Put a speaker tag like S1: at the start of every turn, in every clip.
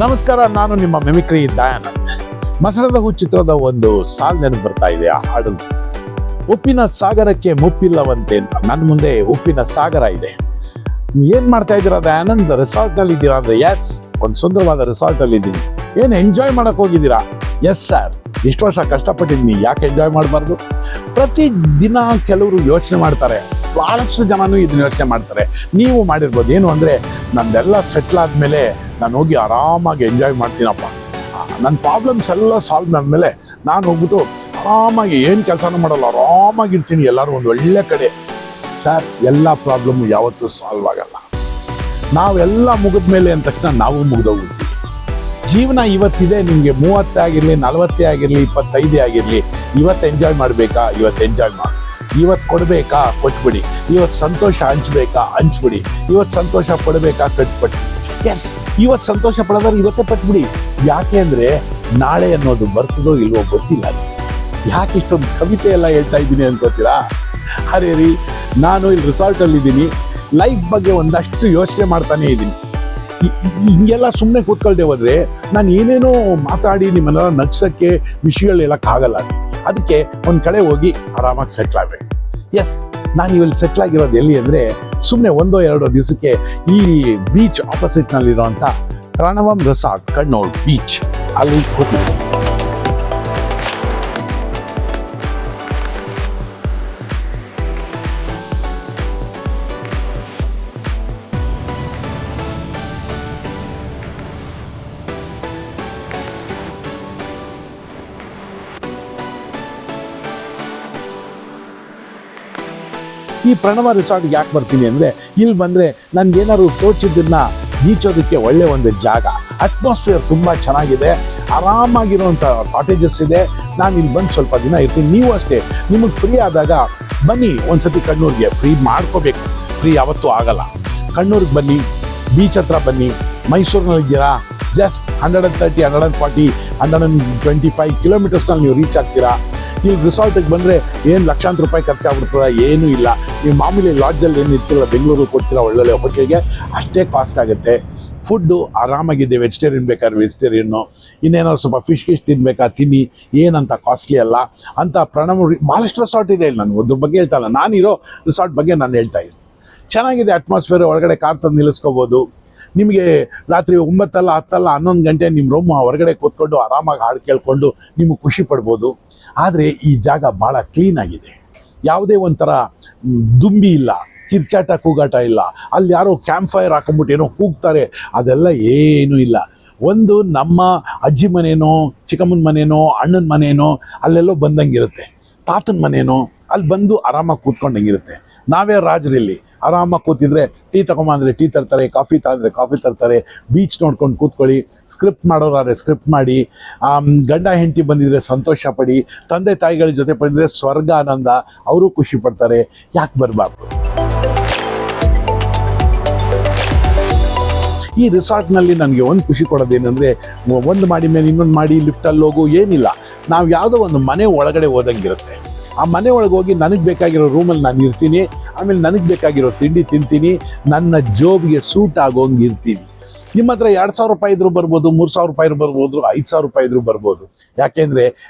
S1: ನಮಸ್ಕಾರ, ನಾನು ನಿಮ್ಮ ಮಿಮಿಕ್ರಿ ದಯಾನಂದ್. ಮಸಣದ ಚಿತ್ರದ ಒಂದು ಸಾಲ್ ನೆನಪು ಬರ್ತಾ ಇದೆ. ಆ ಹಾಡು, ಉಪ್ಪಿನ ಸಾಗರಕ್ಕೆ ಮುಪ್ಪಿಲ್ಲವಂತೆ ಅಂತ. ನನ್ನ ಮುಂದೆ ಉಪ್ಪಿನ ಸಾಗರ ಇದೆ. ಏನ್ ಮಾಡ್ತಾ ಇದ್ದೀರಾ ದಯಾನಂದ್? ರೆಸಾರ್ಟ್ ನಲ್ಲಿ ಇದ್ದೀರಾ ಅಂದ್ರೆ ಎಸ್, ಒಂದು ಸುಂದರವಾದ ರೆಸಾರ್ಟ್ ಅಲ್ಲಿ ಇದ್ದೀನಿ. ಏನ್ ಎಂಜಾಯ್ ಮಾಡಕ್ ಹೋಗಿದ್ದೀರಾ? ಎಸ್ ಸರ್, ಇಷ್ಟು ವರ್ಷ ಕಷ್ಟಪಟ್ಟಿದ್ದೀನಿ, ಯಾಕೆ ಎಂಜಾಯ್ ಮಾಡಬಾರ್ದು? ಪ್ರತಿ ದಿನ ಕೆಲವರು ಯೋಚನೆ ಮಾಡ್ತಾರೆ, ಬಹಳಷ್ಟು ಜನನು ಇದನ್ನ ಯೋಚನೆ ಮಾಡ್ತಾರೆ. ನೀವು ಮಾಡಿರ್ಬೋದು. ಏನು ಅಂದ್ರೆ, ನಂದೆಲ್ಲ ಸೆಟ್ಲ್ ಆದ್ಮೇಲೆ ನಾನು ಹೋಗಿ ಆರಾಮಾಗಿ ಎಂಜಾಯ್ ಮಾಡ್ತೀನಪ್ಪ, ನನ್ನ ಪ್ರಾಬ್ಲಮ್ಸ್ ಎಲ್ಲ ಸಾಲ್ವ್ ಆದ್ಮೇಲೆ ನಾನು ಹೋಗ್ಬಿಟ್ಟು ಆರಾಮಾಗಿ ಏನು ಕೆಲಸನೂ ಮಾಡಲ್ಲ, ಆರಾಮಾಗಿರ್ತೀನಿ ಎಲ್ಲರೂ ಒಂದು ಒಳ್ಳೆ ಕಡೆ. ಸರ್, ಎಲ್ಲ ಪ್ರಾಬ್ಲಮ್ಮು ಯಾವತ್ತೂ ಸಾಲ್ವ್ ಆಗಲ್ಲ. ನಾವೆಲ್ಲ ಮುಗಿದ ಮೇಲೆ ಅಂದ ತಕ್ಷಣ ನಾವು ಮುಗಿದೋಗ್ಬಿಡ್ತೀವಿ. ಜೀವನ ಇವತ್ತಿದೆ, ನಿಮಗೆ 30 ಆಗಿರಲಿ, 40 ಆಗಿರಲಿ, 25 ಆಗಿರಲಿ, ಇವತ್ತು ಎಂಜಾಯ್ ಮಾಡಬೇಕಾ? ಇವತ್ತು ಎಂಜಾಯ್ ಮಾಡಿ. ಇವತ್ತು ಕೊಡಬೇಕಾ? ಕೊಟ್ಬಿಡಿ. ಇವತ್ತು ಸಂತೋಷ ಹಂಚ್ಬೇಕಾ? ಹಂಚ್ಬಿಡಿ. ಇವತ್ತು ಸಂತೋಷ ಪಡಬೇಕಾ? ಕಟ್ಬಿಡಿ. ಎಸ್, ಇವತ್ತು ಸಂತೋಷ ಪಡೋದ್ರೆ ಇವತ್ತೇ ಪಟ್ಬಿಡಿ. ಯಾಕೆ ಅಂದರೆ ನಾಳೆ ಅನ್ನೋದು ಬರ್ತದೋ ಇಲ್ವೋ ಗೊತ್ತಿಲ್ಲ. ಯಾಕೆ ಇಷ್ಟೊಂದು ಕವಿತೆ ಎಲ್ಲ ಹೇಳ್ತಾ ಇದ್ದೀನಿ ಅನ್ಕೋತೀರಾ? ಅರೆ ರೀ, ನಾನು ಇಲ್ಲಿ ರಿಸಾರ್ಟಲ್ಲಿದ್ದೀನಿ, ಲೈಫ್ ಬಗ್ಗೆ ಒಂದಷ್ಟು ಯೋಚನೆ ಮಾಡ್ತಾನೇ ಇದ್ದೀನಿ. ಹಿಂಗೆಲ್ಲ ಸುಮ್ಮನೆ ಕೂತ್ಕೊಳ್ದೆ ಹೋದ್ರೆ ನಾನು ಏನೇನೋ ಮಾತಾಡಿ ನಿಮ್ಮನ್ನೆಲ್ಲ ನಗ್ಸೋಕ್ಕೆ ವಿಷಯಗಳು ಹೇಳೋಕ್ಕಾಗಲ್ಲ. ಅದಕ್ಕೆ ಒಂದು ಕಡೆ ಹೋಗಿ ಆರಾಮಾಗಿ ಸೆಟ್ಲ್ ಆಗಬೇಕು. ಎಸ್, ನಾನು ಇವಾಗ ಸೆಟ್ಲ್ ಆಗಿರೋದು ಎಲ್ಲಿ ಅಂದರೆ, ಸುಮ್ಮನೆ 1-2 ದಿವಸಕ್ಕೆ ಈ ಬೀಚ್ ಆಪೋಸಿಟ್ನಲ್ಲಿರೋಂಥ ಪ್ರಣವಂ ರೆಸಾರ್ಟ್ ಕಣ್ಣೋರ್ ಬೀಚ್ ಅಲ್ಲಿ ಹೋಗಿದ್ದೀನಿ. ಈ ಪ್ರಣವ ರಿಸಾರ್ಟ್ಗೆ ಯಾಕೆ ಬರ್ತೀನಿ ಅಂದರೆ, ಇಲ್ಲಿ ಬಂದರೆ ನನಗೇನಾದ್ರು ತೋಚಿದ್ದನ್ನ ಬೀಚೋದಕ್ಕೆ ಒಳ್ಳೆ ಒಂದು ಜಾಗ. ಅಟ್ಮಾಸ್ಫಿಯರ್ ತುಂಬ ಚೆನ್ನಾಗಿದೆ, ಆರಾಮಾಗಿರುವಂಥ ಕಾಟೇಜಸ್ ಇದೆ. ನಾನು ಇಲ್ಲಿ ಬಂದು ಸ್ವಲ್ಪ ದಿನ ಇರ್ತೀನಿ. ನೀವು ಅಷ್ಟೇ, ನಿಮಗೆ ಫ್ರೀ ಆದಾಗ ಬನ್ನಿ ಒಂದ್ಸತಿ ಕಣ್ಣೂರಿಗೆ. ಫ್ರೀ ಮಾಡ್ಕೋಬೇಕು, ಫ್ರೀ ಯಾವತ್ತೂ ಆಗಲ್ಲ. ಕಣ್ಣೂರಿಗೆ ಬನ್ನಿ, ಬೀಚ್ ಹತ್ರ ಬನ್ನಿ. ಮೈಸೂರಿನಲ್ಲಿದ್ದೀರಾ, ಜಸ್ಟ್ 130, 140, 125 ಕಿಲೋಮೀಟರ್ಸ್ನಲ್ಲಿ ನೀವು ರೀಚ್ ಆಗ್ತೀರಾ. ಇಲ್ಲಿ ರಿಸಾರ್ಟಿಗೆ ಬಂದರೆ ಏನು ಲಕ್ಷಾಂತರ ರೂಪಾಯಿ ಖರ್ಚಾಗ್ಬಿಡ್ತದೆ? ಏನೂ ಇಲ್ಲ. ನೀವು ಮಾಮೂಲಿ ಲಾಡ್ಜಲ್ಲಿ ಏನು ಇರ್ತಿಲ್ಲ, ಬೆಂಗಳೂರಲ್ಲಿ ಕೊಡ್ತೀರ ಒಳ್ಳೊಳ್ಳೆ ಹೋಟೆಲ್ಗೆ, ಅಷ್ಟೇ ಕಾಸ್ಟ್ ಆಗುತ್ತೆ. ಫುಡ್ಡು ಆರಾಮಾಗಿದೆ. ವೆಜಿಟೇರಿಯನ್ ಬೇಕಾದ್ರೆ ವೆಜಿಟೇರಿಯನ್ನು, ಇನ್ನೇನಾದ್ರು ಸ್ವಲ್ಪ ಫಿಶ್ ತಿನ್ನಬೇಕಾ ತಿನ್ನಿ, ಏನಂತ ಕಾಸ್ಟ್ಲಿ ಅಲ್ಲ ಅಂತ. ಪ್ರಣವ ಭಾಳಷ್ಟು ರೆಸಾರ್ಟ್ ಇದೆ ಇಲ್ಲಿ. ನಾನು ಅದ್ರ ಬಗ್ಗೆ ಹೇಳ್ತಾ ಇಲ್ಲ, ನಾನಿರೋ ರಿಸಾರ್ಟ್ ಬಗ್ಗೆ ನಾನು ಹೇಳ್ತಾ ಇದ್ದೀನಿ. ಚೆನ್ನಾಗಿದೆ ಅಟ್ಮಾಸ್ಫಿಯರ್. ಒಳಗಡೆ ಕಾರ್ ತಂದು ನಿಲ್ಲಿಸ್ಕೋಬೋದು. ನಿಮಗೆ ರಾತ್ರಿ 9 ಅಲ್ಲ 10 ಅಲ್ಲ 11 ಗಂಟೆ ನಿಮ್ಮ ರೂಮ್ ಹೊರಗಡೆ ಕೂತ್ಕೊಂಡು ಆರಾಮಾಗಿ ಹಾಡು ಕೇಳಿಕೊಂಡು ನಿಮಗೆ ಖುಷಿ ಪಡ್ಬೋದು. ಆದರೆ ಈ ಜಾಗ ಭಾಳ ಕ್ಲೀನಾಗಿದೆ. ಯಾವುದೇ ಒಂಥರ ದುಂಬಿ ಇಲ್ಲ, ಕಿರ್ಚಾಟ ಕೂಗಾಟ ಇಲ್ಲ. ಅಲ್ಲಿ ಯಾರೋ ಕ್ಯಾಂಪ್ ಫೈರ್ ಹಾಕೊಂಡ್ಬಿಟ್ಟು ಏನೋ ಕೂಗ್ತಾರೆ, ಅದೆಲ್ಲ ಏನೂ ಇಲ್ಲ. ಒಂದು ನಮ್ಮ ಅಜ್ಜಿ ಮನೇನೋ, ಚಿಕ್ಕಮ್ಮನ ಮನೇನೋ, ಅಣ್ಣನ ಮನೇನೋ ಅಲ್ಲೆಲ್ಲೋ ಬಂದಂಗಿರುತ್ತೆ. ತಾತನ ಮನೇನೋ ಅಲ್ಲಿ ಬಂದು ಆರಾಮಾಗಿ ಕೂತ್ಕೊಂಡಂಗಿರುತ್ತೆ. ನಾವೇ ರಾಜರಲ್ಲಿ ಆರಾಮಾಗಿ ಕೂತಿದ್ರೆ, ಟೀ ತಗೊಂಬಂದರೆ ಟೀ ತರ್ತಾರೆ, ಕಾಫಿ ತಗೊಂಡ್ರೆ ಕಾಫಿ ತರ್ತಾರೆ. ಬೀಚ್ ನೋಡ್ಕೊಂಡು ಕೂತ್ಕೊಳ್ಳಿ. ಸ್ಕ್ರಿಪ್ಟ್ ಮಾಡೋರಾದ್ರೆ ಸ್ಕ್ರಿಪ್ಟ್ ಮಾಡಿ. ಗಂಡ ಹೆಂಡತಿ ಬಂದಿದ್ರೆ ಸಂತೋಷ ಪಡಿ. ತಂದೆ ತಾಯಿಗಳ ಜೊತೆ ಬಂದಿದ್ರೆ ಸ್ವರ್ಗ ಆನಂದ, ಅವರು ಖುಷಿ ಪಡ್ತಾರೆ. ಯಾಕೆ ಬರಬಾರ್ದು? ಈ ರಿಸಾರ್ಟ್ನಲ್ಲಿ ನನಗೆ ಒಂದು ಖುಷಿ ಕೊಡೋದೇನೆಂದರೆ, ಒಂದು ಮಾಡಿ ಮೇಲೆ ಇನ್ನೊಂದು ಮಾಡಿ ಲಿಫ್ಟಲ್ಲಿ ಹೋಗು ಏನಿಲ್ಲ. ನಾವು ಯಾವುದೋ ಒಂದು ಮನೆ ಒಳಗಡೆ ಹೋದಂಗಿರುತ್ತೆ. ಆ ಮನೆ ಒಳಗೆ ಹೋಗಿ ನನಗೆ ಬೇಕಾಗಿರೋ ರೂಮಲ್ಲಿ ನಾನು ಇರ್ತೀನಿ. ಆಮೇಲೆ ನನಗೆ ಬೇಕಾಗಿರೋ ತಿಂಡಿ ತಿಂತೀನಿ. ನನ್ನ ಜೋಬಿಗೆ ಸೂಟ್ ಆಗೋಂಗೆ ಇರ್ತೀನಿ. ನಿಮ್ಮ ಹತ್ರ 2,000 ರೂಪಾಯಿ ಇದ್ರೂ ಬರ್ಬೋದು, 3,000 ರೂಪಾಯಿ ಬರ್ಬೋದು, 5,000 ರೂಪಾಯಿ ಇದ್ರೂ ಬರ್ಬೋದು. ಯಾಕೆಂದರೆ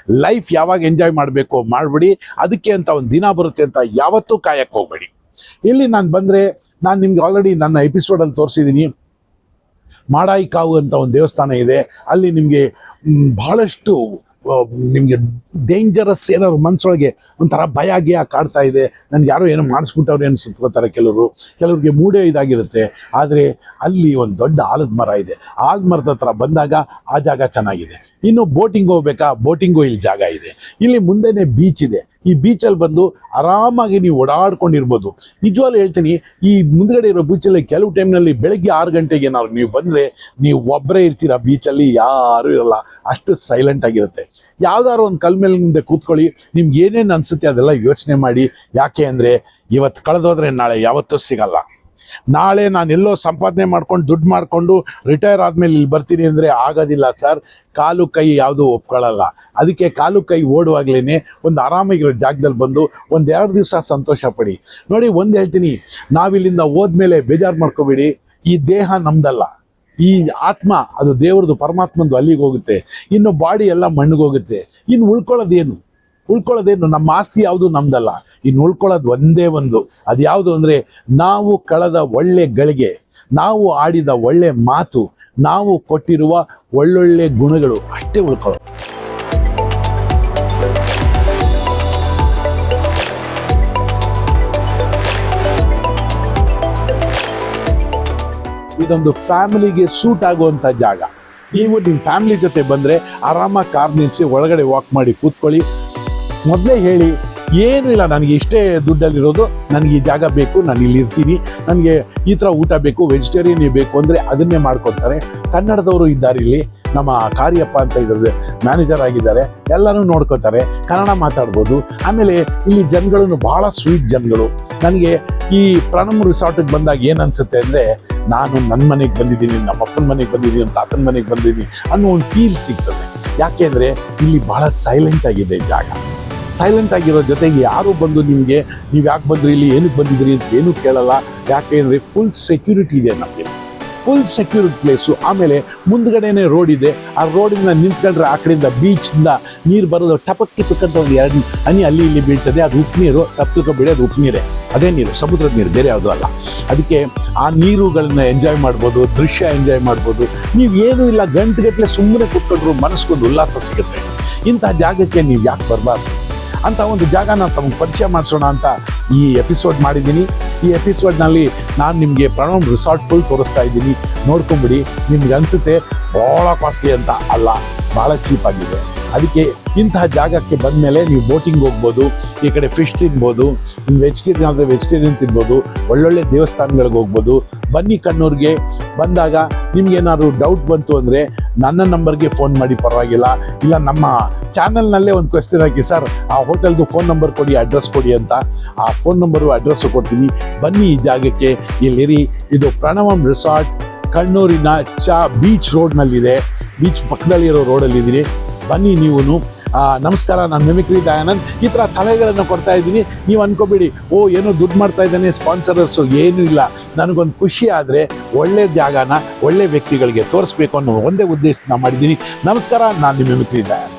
S1: ಲೈಫ್ ಯಾವಾಗ ಎಂಜಾಯ್ ಮಾಡಬೇಕು ಮಾಡಿಬಿಡಿ. ಅದಕ್ಕೆ ಅಂತ ಒಂದು ದಿನ ಬರುತ್ತೆ ಅಂತ ಯಾವತ್ತೂ ಕಾಯಕ್ಕೆ ಹೋಗಬೇಡಿ. ಇಲ್ಲಿ ನಾನು ಬಂದರೆ, ನಾನು ನಿಮ್ಗೆ ಆಲ್ರೆಡಿ ನನ್ನ ಎಪಿಸೋಡಲ್ಲಿ ತೋರಿಸಿದ್ದೀನಿ. ಮಾಡಾಯಿ ಕಾವು ಅಂತ ಒಂದು ದೇವಸ್ಥಾನ ಇದೆ. ಅಲ್ಲಿ ನಿಮಗೆ ಭಾಳಷ್ಟು ನಿಮಗೆ ಡೇಂಜರಸ್ ಏನಾದ್ರು ಮನಸ್ಸೊಳಗೆ ಒಂಥರ ಭಯ ಗಿಯ ಕಾಡ್ತಾ ಇದೆ, ನನಗೆ ಯಾರೋ ಏನೋ ಮಾಡಿಸ್ಬಿಟ್ಟವ್ರು ಏನು ಸುತ್ಕೋತಾರೆ ಕೆಲವ್ರಿಗೆ ಮೂಡೇ ಇದಾಗಿರುತ್ತೆ. ಆದರೆ ಅಲ್ಲಿ ಒಂದು ದೊಡ್ಡ ಆಲದ ಮರ ಇದೆ. ಆಲದ ಮರದ ಹತ್ರ ಬಂದಾಗ ಆ ಜಾಗ ಚೆನ್ನಾಗಿದೆ. ಇನ್ನು ಬೋಟಿಂಗ್ ಹೋಗ್ಬೇಕಾ? ಬೋಟಿಂಗು ಇಲ್ಲಿ ಜಾಗ ಇದೆ. ಇಲ್ಲಿ ಮುಂದೆನೇ ಬೀಚ್ ಇದೆ. ಈ ಬೀಚಲ್ಲಿ ಬಂದು ಆರಾಮಾಗಿ ನೀವು ಓಡಾಡ್ಕೊಂಡಿರ್ಬೋದು. ನಿಜವಾಗ್ಲೂ ಹೇಳ್ತೀನಿ, ಈ ಮುಂದ್ಗಡೆ ಇರೋ ಬೀಚಲ್ಲಿ ಕೆಲವು ಟೈಮ್ನಲ್ಲಿ ಬೆಳಗ್ಗೆ 6 ಗಂಟೆಗೆ ಏನಾದ್ರು ನೀವು ಬಂದರೆ, ನೀವು ಒಬ್ಬರೇ ಇರ್ತೀರ ಬೀಚಲ್ಲಿ, ಯಾರೂ ಇರಲ್ಲ. ಅಷ್ಟು ಸೈಲೆಂಟ್ ಆಗಿರುತ್ತೆ. ಯಾವ್ದಾದ್ರು ಒಂದು ಕಲ್ ಮೇಲೆ ಮುಂದೆ ಕೂತ್ಕೊಳ್ಳಿ. ನಿಮ್ಗೆ ಏನೇನು ಅನಿಸುತ್ತೆ ಅದೆಲ್ಲ ಯೋಚನೆ ಮಾಡಿ. ಯಾಕೆ ಅಂದರೆ, ಇವತ್ತು ಕಳೆದೋದ್ರೆ ನಾಳೆ ಯಾವತ್ತೂ ಸಿಗಲ್ಲ. ನಾಳೆ ನಾನು ಎಲ್ಲೋ ಸಂಪಾದನೆ ಮಾಡ್ಕೊಂಡು ದುಡ್ಡು ಮಾಡಿಕೊಂಡು ರಿಟೈರ್ ಆದಮೇಲೆ ಇಲ್ಲಿ ಬರ್ತೀನಿ ಅಂದರೆ ಆಗೋದಿಲ್ಲ ಸರ್. ಕಾಲು ಕೈ ಯಾವುದೂ ಒಪ್ಕೊಳ್ಳಲ್ಲ. ಅದಕ್ಕೆ ಕಾಲು ಕೈ ಓಡುವಾಗಲೇ ಒಂದು ಆರಾಮಾಗಿರೋ ಜಾಗದಲ್ಲಿ ಬಂದು 1-2 ದಿವಸ ಸಂತೋಷ ಪಡಿ. ನೋಡಿ, ಒಂದು ಹೇಳ್ತೀನಿ, ನಾವಿಲ್ಲಿಂದ ಹೋದ್ಮೇಲೆ ಬೇಜಾರು ಮಾಡ್ಕೋಬೇಡಿ. ಈ ದೇಹ ನಮ್ದಲ್ಲ, ಈ ಆತ್ಮ ಅದು ದೇವ್ರದ್ದು ಪರಮಾತ್ಮಂದು ಅಲ್ಲಿಗೆ ಹೋಗುತ್ತೆ. ಇನ್ನು ಬಾಡಿ ಎಲ್ಲ ಮಣ್ಣಿಗೋಗುತ್ತೆ. ಇನ್ನು ಉಳ್ಕೊಳ್ಳೋದೇನು ನಮ್ಮ ಆಸ್ತಿ ಯಾವುದು ನಮ್ದಲ್ಲ. ಇನ್ನು ಉಳ್ಕೊಳ್ಳೋದು ಒಂದೇ ಒಂದು, ಅದು ಯಾವುದು ಅಂದರೆ ನಾವು ಕಳೆದ ಒಳ್ಳೆ ಗಳಿಗೆ, ನಾವು ಆಡಿದ ಒಳ್ಳೆ ಮಾತು, ನಾವು ಕೊಟ್ಟಿರುವ ಒಳ್ಳೊಳ್ಳೆ ಗುಣಗಳು ಅಷ್ಟೇ ಉಳ್ಕೊಳ್ಳೋದು. ಇದೊಂದು ಫ್ಯಾಮಿಲಿಗೆ ಸೂಟ್ ಆಗುವಂಥ ಜಾಗ. ನೀವು ನಿಮ್ಮ ಫ್ಯಾಮಿಲಿ ಜೊತೆ ಬಂದರೆ ಆರಾಮಾಗಿ ಕಾರ್ ನಿಲ್ಲಿಸಿ ಒಳಗಡೆ ವಾಕ್ ಮಾಡಿ ಕೂತ್ಕೊಳ್ಳಿ. ಮೊದಲೇ ಹೇಳಿ, ಏನೂ ಇಲ್ಲ, ನನಗೆ ಇಷ್ಟೇ ದುಡ್ಡಲ್ಲಿರೋದು, ನನಗೆ ಈ ಜಾಗ ಬೇಕು, ನಾನು ಇಲ್ಲಿ ಇರ್ತೀನಿ, ನನಗೆ ಈ ಥರ ಊಟ ಬೇಕು, ವೆಜಿಟೇರಿಯನ್ ಬೇಕು ಅಂದರೆ ಅದನ್ನೇ ಮಾಡ್ಕೊತಾರೆ. ಕನ್ನಡದವರು ಇದ್ದಾರೆ ಇಲ್ಲಿ, ನಮ್ಮ ಕಾರ್ಯಪ್ಪ ಅಂತ ಇದ್ದಾರೆ, ಮ್ಯಾನೇಜರ್ ಆಗಿದ್ದಾರೆ, ಎಲ್ಲರೂ ನೋಡ್ಕೋತಾರೆ, ಕನ್ನಡ ಮಾತಾಡ್ಬೋದು. ಆಮೇಲೆ ಇಲ್ಲಿ ಜನಗಳನ್ನು ಭಾಳ ಸ್ವೀಟ್ ಜನಗಳು. ನನಗೆ ಈ ಪ್ರಣಮ್ ರಿಸಾರ್ಟಿಗೆ ಬಂದಾಗ ಏನು ಅನಿಸುತ್ತೆ ಅಂದರೆ, ನಾನು ನನ್ನ ಮನೆಗೆ ಬಂದಿದ್ದೀನಿ, ನಮ್ಮ ಅಪ್ಪನ ಮನೆಗೆ ಬಂದಿದ್ದೀನಿ, ನಮ್ಮ ತಾತನ ಮನೆಗೆ ಬಂದಿದ್ದೀನಿ ಅನ್ನೋ ಒಂದು ಫೀಲ್ ಸಿಗ್ತದೆ. ಯಾಕೆ ಅಂದರೆ ಇಲ್ಲಿ ಭಾಳ ಸೈಲೆಂಟ್ ಆಗಿದೆ ಜಾಗ. ಸೈಲೆಂಟ್ ಆಗಿರೋ ಜೊತೆಗೆ ಯಾರು ಬಂದು ನಿಮಗೆ ನೀವು ಯಾಕೆ ಬಂದ್ರಿ, ಇಲ್ಲಿ ಏನಕ್ಕೆ ಬಂದಿದ್ರಿ ಅಂತ ಏನೂ ಕೇಳಲ್ಲ. ಯಾಕೆ ಅಂದರೆ ಫುಲ್ ಸೆಕ್ಯೂರಿಟಿ ಇದೆ ನಮಗೆ, ಫುಲ್ ಸೆಕ್ಯೂರಿಟಿ ಪ್ಲೇಸು. ಆಮೇಲೆ ಮುಂದ್ಗಡೆನೇ ರೋಡ್ ಇದೆ. ಆ ರೋಡಿಂದ ನಿಂತ್ಕೊಂಡ್ರೆ ಆ ಕಡೆಯಿಂದ ಬೀಚಿಂದ ನೀರು ಬರೋದು ಟಪಕ್ಕಿ ಪಕ್ಕಂತ ಒಂದು 2 ಹನಿ ಅಲ್ಲಿ ಇಲ್ಲಿ ಬೀಳ್ತದೆ. ಅದು ಉಪ್ಪು ನೀರು, ತಪ್ಪು ಬಿಡೋದು ಉಪ್ಪು ನೀರೇ, ಅದೇ ನೀರು, ಸಮುದ್ರದ ನೀರು, ಬೇರೆ ಯಾವುದೂ ಅಲ್ಲ. ಅದಕ್ಕೆ ಆ ನೀರುಗಳನ್ನ ಎಂಜಾಯ್ ಮಾಡ್ಬೋದು, ದೃಶ್ಯ ಎಂಜಾಯ್ ಮಾಡ್ಬೋದು. ನೀವು ಏನೂ ಇಲ್ಲ, ಗಂಟೆಗಟ್ಟಲೆ ಸುಮ್ಮನೆ ಕೂತ್ಕೊಂಡ್ರು ಮನಸ್ಸಿಗೊಂದು ಉಲ್ಲಾಸ ಸಿಗುತ್ತೆ. ಇಂಥ ಜಾಗಕ್ಕೆ ನೀವು ಯಾಕೆ ಬರಬಾರ್ದು ಅಂತ ಒಂದು ಜಾಗನ ತಮಗೆ ಪರಿಚಯ ಮಾಡಿಸೋಣ ಅಂತ ಈ ಎಪಿಸೋಡ್ ಮಾಡಿದ್ದೀನಿ. ಈ ಎಪಿಸೋಡ್ನಲ್ಲಿ ನಾನು ನಿಮಗೆ ಪ್ರಣಮ್ ರಿಸಾರ್ಟ್ ಫುಲ್ ತೋರಿಸ್ತಾ ಇದ್ದೀನಿ, ನೋಡ್ಕೊಂಬಿಡಿ. ನಿಮ್ಗೆ ಅನಿಸುತ್ತೆ ಭಾಳ ಕಾಸ್ಟ್ಲಿ ಅಂತ, ಅಲ್ಲ, ಭಾಳ ಚೀಪಾಗಿದೆ. ಅದಕ್ಕೆ ಇಂತಹ ಜಾಗಕ್ಕೆ ಬಂದಮೇಲೆ ನೀವು ಬೋಟಿಂಗ್ ಹೋಗ್ಬೋದು, ಈ ಕಡೆ ಫಿಶ್ ತಿನ್ಬೋದು, ವೆಜಿಟೇರಿಯನ್ ಆದರೆ ವೆಜಿಟೇರಿಯನ್ ತಿನ್ಬೋದು, ಒಳ್ಳೊಳ್ಳೆ ದೇವಸ್ಥಾನಗಳಿಗೆ ಹೋಗ್ಬೋದು. ಬನ್ನಿ ಕಣ್ಣೂರಿಗೆ ಬಂದಾಗ ನಿಮ್ಗೇನಾದ್ರು ಡೌಟ್ ಬಂತು ಅಂದರೆ ನನ್ನ ನಂಬರ್ಗೆ ಫೋನ್ ಮಾಡಿ, ಪರವಾಗಿಲ್ಲ. ಇಲ್ಲ ನಮ್ಮ ಚಾನಲ್ನಲ್ಲೇ ಒಂದು ಕ್ವೆಶ್ಚನ್ ಹಾಕಿ, ಸರ್ ಆ ಹೋಟೆಲ್ದು ಫೋನ್ ನಂಬರ್ ಕೊಡಿ, ಅಡ್ರೆಸ್ ಕೊಡಿ ಅಂತ. ಆ ಫೋನ್ ನಂಬರು ಅಡ್ರೆಸ್ಸು ಕೊಡ್ತೀನಿ. ಬನ್ನಿ ಈ ಜಾಗಕ್ಕೆ, ಇಲ್ಲಿರಿ. ಇದು ಪ್ರಣವಂ ರಿಸಾರ್ಟ್ ಕಣ್ಣೂರಿನ ಬೀಚ್ ರೋಡ್ನಲ್ಲಿದೆ, ಬೀಚ್ ಪಕ್ಕದಲ್ಲಿರೋ ರೋಡಲ್ಲಿದ್ದೀನಿ. ಬನ್ನಿ ನೀವು. ನಮಸ್ಕಾರ, ನಾನು ಮಿಮಿಕ್ರಿ ದಯಾನಂದ್. ಈ ಥರ ಸಲಹೆಗಳನ್ನು ಕೊಡ್ತಾ ಇದ್ದೀನಿ. ನೀವು ಅನ್ಕೋಬೇಡಿ, ಏನೋ ದುಡ್ಡು ಮಾಡ್ತಾ ಇದ್ದಾನೆ, ಸ್ಪಾನ್ಸರರ್ಸು, ಏನೂ ಇಲ್ಲ. ನನಗೊಂದು ಖುಷಿ ಆದರೆ ಒಳ್ಳೆ ಜಾಗನ ಒಳ್ಳೆ ವ್ಯಕ್ತಿಗಳಿಗೆ ತೋರಿಸ್ಬೇಕು ಅನ್ನೋ ಒಂದೇ ಉದ್ದೇಶ ನಾನು ಮಾಡಿದ್ದೀನಿ. ನಮಸ್ಕಾರ, ನಾನು ಮಿಮಿಕ್ರಿ ದಯಾನಂದ್.